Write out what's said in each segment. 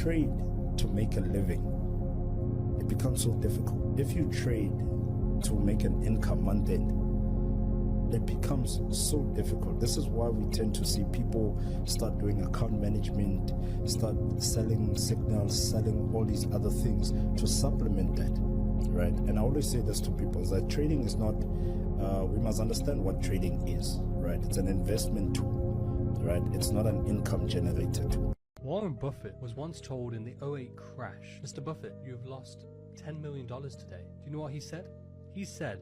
trade to make a living, it becomes so difficult. If you trade to make an income month end, it becomes so difficult. This is why we tend to see people start doing account management, start selling signals, selling all these other things to supplement that, right? And I always say this to people, is that trading is not, we must understand what trading is, right? It's an investment tool, right? It's not an income generator tool. Warren Buffett was once told in the '08 crash, Mr. Buffett, you've lost $10 million today. Do you know what he said? He said,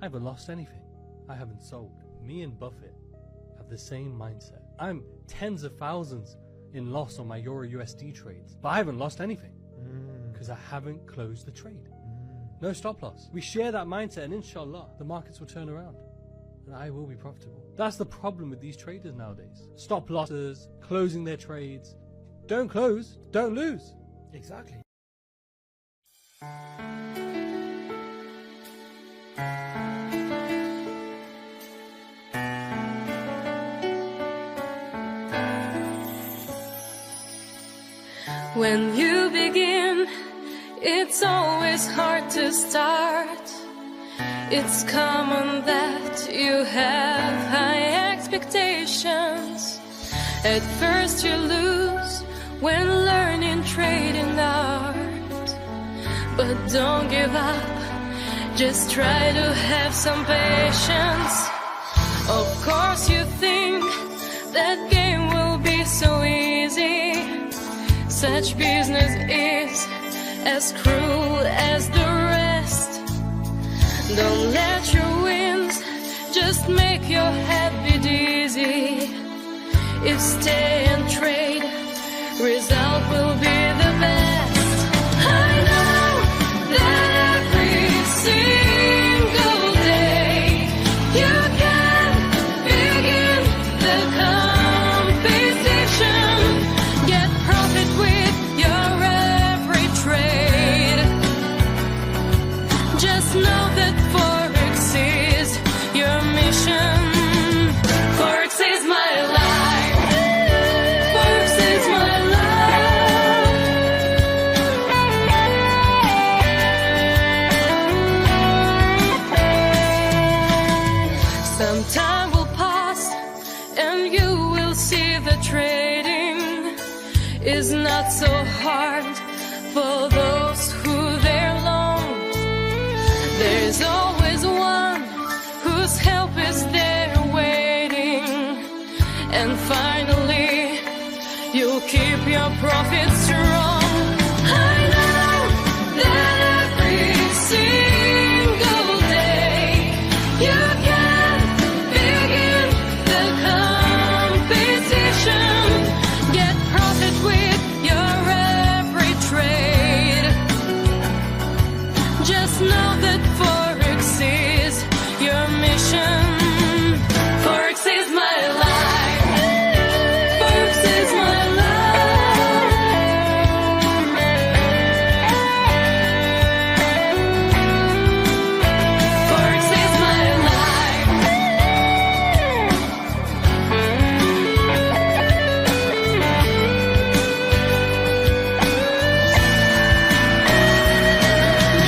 I haven't lost anything. I haven't sold. Me and Buffett have the same mindset. I'm tens of thousands in loss on my Euro USD trades, but I haven't lost anything because I haven't closed the trade. No stop loss. We share that mindset, and inshallah, the markets will turn around and I will be profitable. That's the problem with these traders nowadays. Stop losses, closing their trades. Don't close, don't lose. Exactly. When you begin, it's always hard to start. It's common that you have high expectations. At first you lose when learning trading art. But don't give up, just try to have some patience. Of course you think that game will be so easy. Such business is as cruel as the rest. Don't let your wins just make your head be dizzy. If stay and trade, result will be the best. I know that every single day you can begin the competition. Get profit with your every trade. Just know that Forex is your mission. Forex is my life. Forex is my life. Some time will pass and you will see the trading is not so hard for those who they're long. There's always one whose help is there waiting. And finally, you'll keep your profits strong. I know that every single day you can begin the competition. Get profit with your every trade. Just know that Forex is your mission. Forex is my life. Forex is my life. Forex is my life.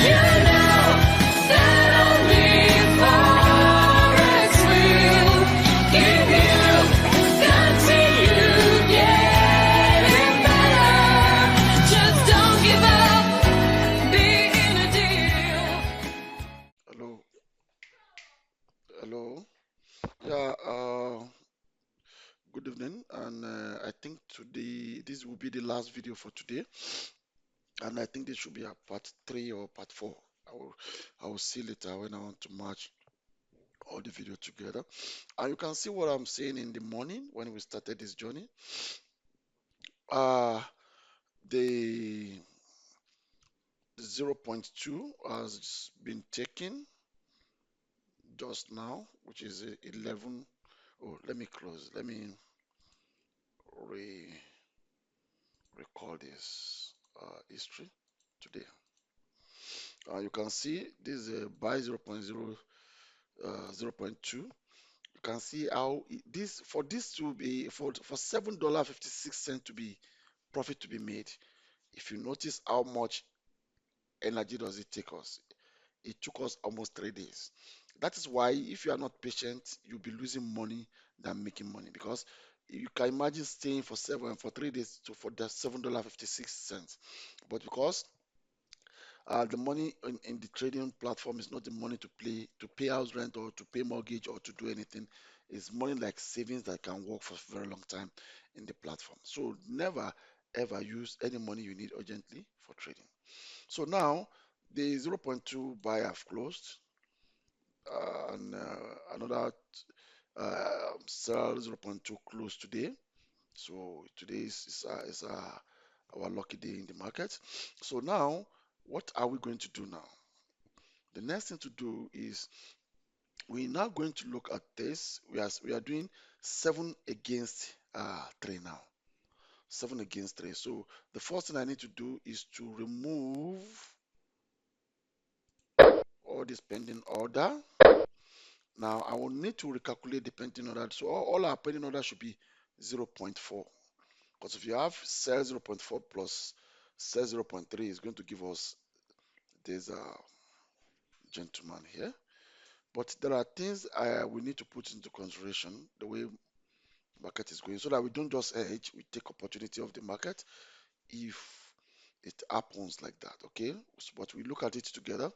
You know that only Forex will give you continue getting better. Just don't give up, be in a deal. Hello. Yeah, good evening. And I think today, this will be the last video for today. And I think this should be a part 3 or part 4. I will see later when I want to match all the video together. And you can see what I'm saying in the morning when we started this journey. The 0.2 has been taken just now, which is 11. Oh, let me close. Let me recall this history today. You can see this is buy 0.0, 0.2. You can see how this to be for $7.56 to be profit to be made. If you notice how much energy does it take us, it took us almost 3 days. That is why if you are not patient, you'll be losing money than making money, because you can imagine staying for 3 days to for the $7.56. But because the money in the trading platform is not the money to pay house rent or to pay mortgage or to do anything. It's money like savings that can work for a very long time in the platform. So never ever use any money you need urgently for trading. So now the zero point 0.2 buy have closed, and another sell zero point 0.2 close today. So today is our lucky day in the market. So now, what are we going to do now? The next thing to do is we're now going to look at this. We are doing 7 against 3 now. 7 against 3. So the first thing I need to do is to remove all this pending order. Now I will need to recalculate the pending order. So all our pending order should be 0.4. Because if you have sell 0.4 plus sell 0.3, is going to give us this gentleman here. But there are things we need to put into consideration the way market is going, so that we don't just hedge, we take opportunity of the market if it happens like that. Okay, so, but we look at it together.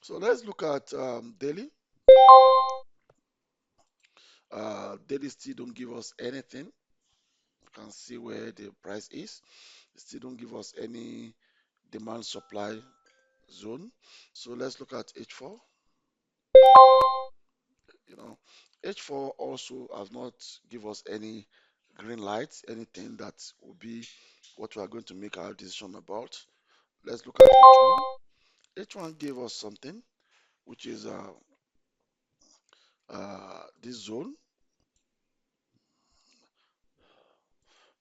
So let's look at daily. Daily still don't give us anything. You can see where the price is. It still don't give us any demand supply zone. So let's look at H4. You know, H4 also has not give us any green light, anything that will be what we are going to make our decision about. Let's look at H1. H1 gave us something, which is this zone.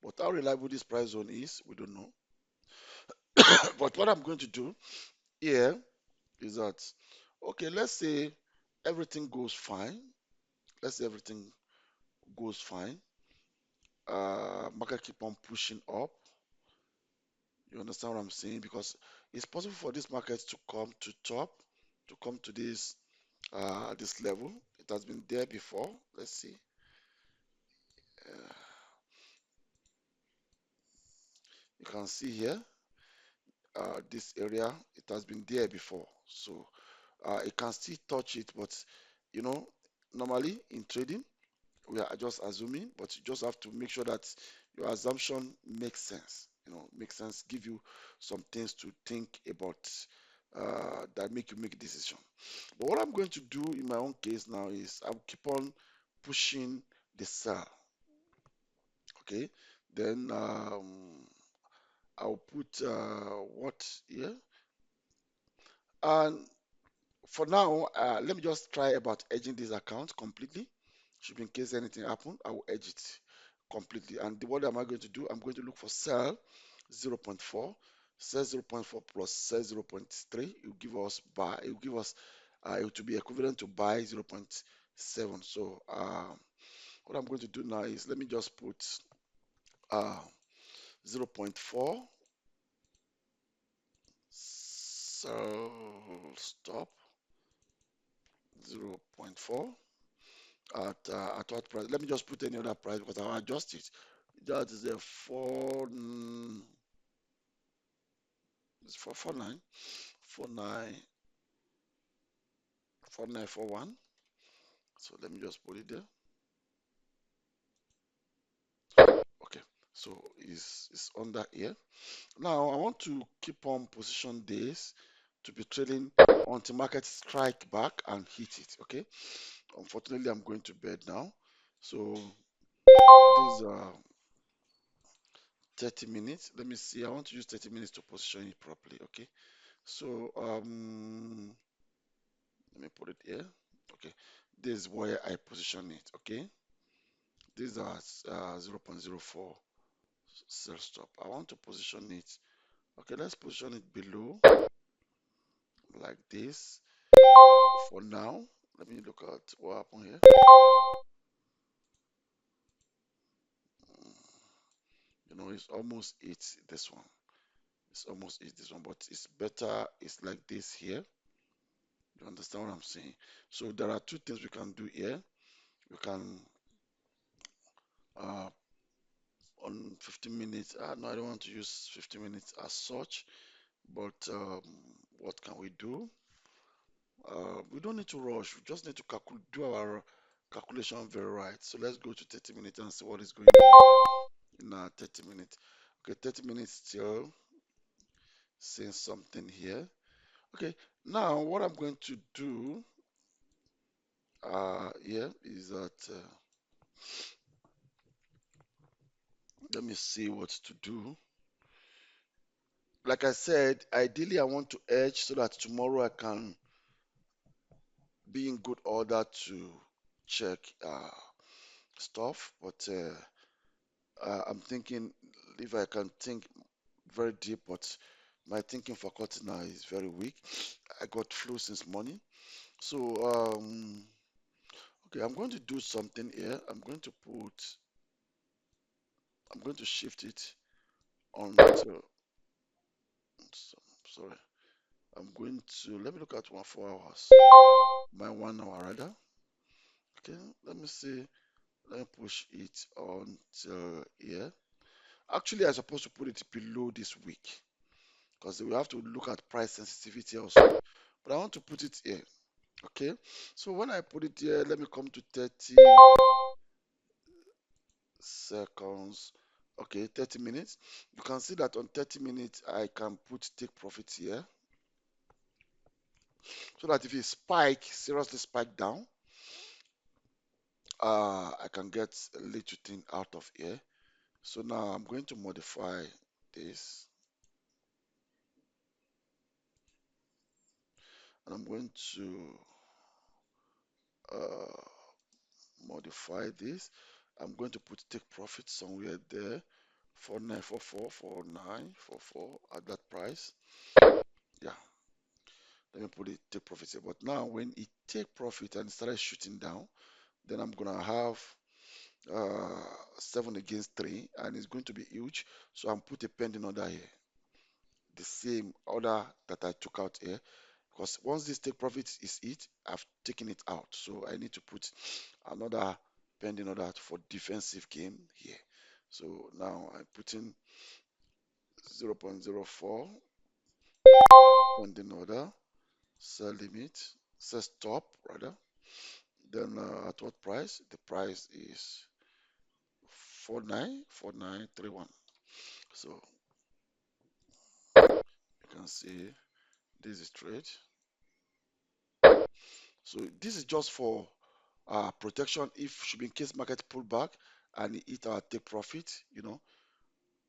But how reliable this price zone is, we don't know. But what I'm going to do here is that, okay, let's say everything goes fine. Let's say everything goes fine. Market keep on pushing up. You understand what I'm saying? Because it's possible for this market to come to top, to come to this level. It has been there before. Let's see. Uh, you can see here, this area. It has been there before, so it can still touch it. But you know, normally in trading, we are just assuming, but you just have to make sure that your assumption makes sense. Makes sense. Give you some things to think about that make you make a decision. But what I'm going to do in my own case now is I'll keep on pushing the sell. Okay, then I'll put what here, and for now, let me just try about edging this account completely. Should be in case anything happen, I will edge it completely. And what am I going to do? I'm going to look for sell 0.4, sell 0.4 plus sell 0.3. It will give us buy. It will give us it will be equivalent to buy 0.7. So what I'm going to do now is let me just put uh, 0.4 sell stop 0.4 at what price? Let me just put any other price because I'll adjust it. That is a it's 449 49 4941. So let me just put it there. Okay, so it's under here. Now I want to keep on position days to be trading until market strike back and hit it. Okay, unfortunately I'm going to bed now. So these are 30 minutes. Let me see. I want to use 30 minutes to position it properly. Okay. So let me put it here. Okay. This is where I position it. Okay. These are 0.04 sell stop. I want to position it. Okay, let's position it below like this for now. Let me look at what happened here. It's almost it's this one. It's almost is this one, but it's better. It's like this here. You understand what I'm saying? So there are two things we can do here. We can uh, on 15 minutes. No, I don't want to use 15 minutes as such. But what can we do? We don't need to rush. We just need to do our calculation very right. So let's go to 30 minutes and see what is going on in our 30 minutes. Okay, 30 minutes still saying something here. Okay, now what I'm going to do here is that let me see what to do. Like I said, ideally I want to edge so that tomorrow I can be in good order to check stuff. But I'm thinking if I can think very deep, but my thinking faculty now is very weak. I got flu since morning. So, okay, I'm going to do something here. I'm going to shift it on to, sorry, I'm going to, let me look at 4 hours, my 1 hour rather. Okay, let me see, let me push it on to here. Actually, I'm supposed to put it below this week because we have to look at price sensitivity also. But I want to put it here. Okay, so when I put it here, let me come to 30 seconds. Okay, 30 minutes. You can see that on 30 minutes, I can put take profit here so that if it spike, seriously spike down, I can get a little thing out of here. So now I'm going to modify this and I'm going to uh, modify this. I'm going to put take profit somewhere there. 4944, 4944 at that price. Yeah, let me put it take profit here. But now when it take profit and it started shooting down, then I'm gonna have uh 7 against 3 and it's going to be huge. So I'm put a pending order here. The same order that I took out here. Because once this take profit is it, I've taken it out. So I need to put another pending order for defensive game here. So now I'm putting 0.04 pending order, sell limit, sell stop rather. Then at what price? The price is 494931. So you can see this is trade. So this is just for protection if should be in case market pull back and it hit our take profit, you know.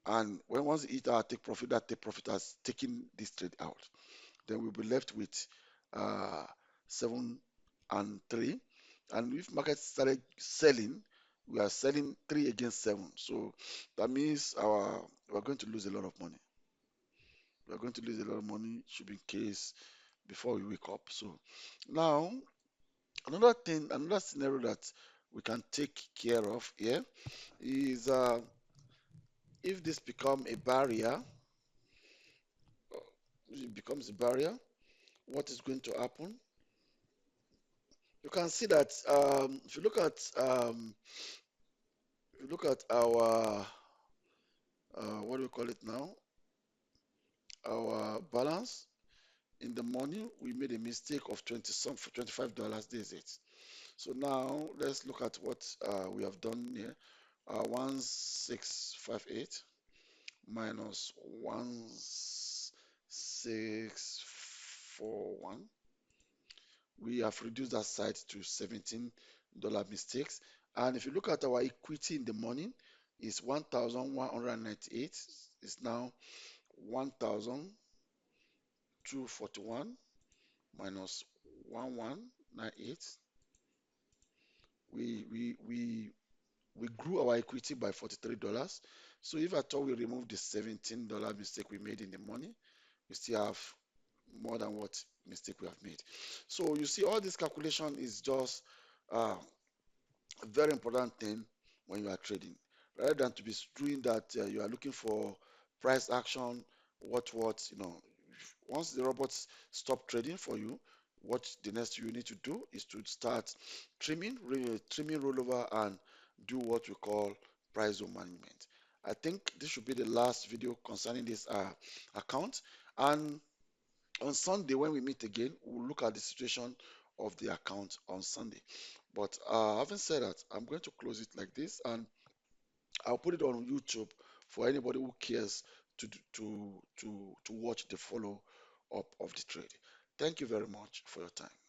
And when once it hit our take profit, that take profit has taken this trade out. Then we'll be left with uh, 7 and 3. And if market started selling, we are selling 3 against 7. So that means we're going to lose a lot of money. We're going to lose a lot of money, should be in case before we wake up. So now another thing, another scenario that we can take care of here is if this become a barrier, it becomes a barrier, what is going to happen? You can see that if you look at our what do we call it now? Our balance in the morning, we made a mistake of 20 some for $25. This is it. So now let's look at what we have done here. 1658 minus 1641. We have reduced that side to $17 mistakes. And if you look at our equity in the morning, it's 1,198. It's now 1,241 minus 1198. We grew our equity by $43. So if at all we remove the $17 mistake we made in the morning, we still have more than what mistake we have made. So you see, all this calculation is just a very important thing when you are trading. Rather than to be doing that, you are looking for price action once the robots stop trading for you, what the next you need to do is to start trimming rollover and do what we call price zone management. I think this should be the last video concerning this account. And on Sunday, when we meet again, we'll look at the situation of the account on Sunday. But having said that, I'm going to close it like this, and I'll put it on YouTube for anybody who cares to watch the follow up of the trade. Thank you very much for your time.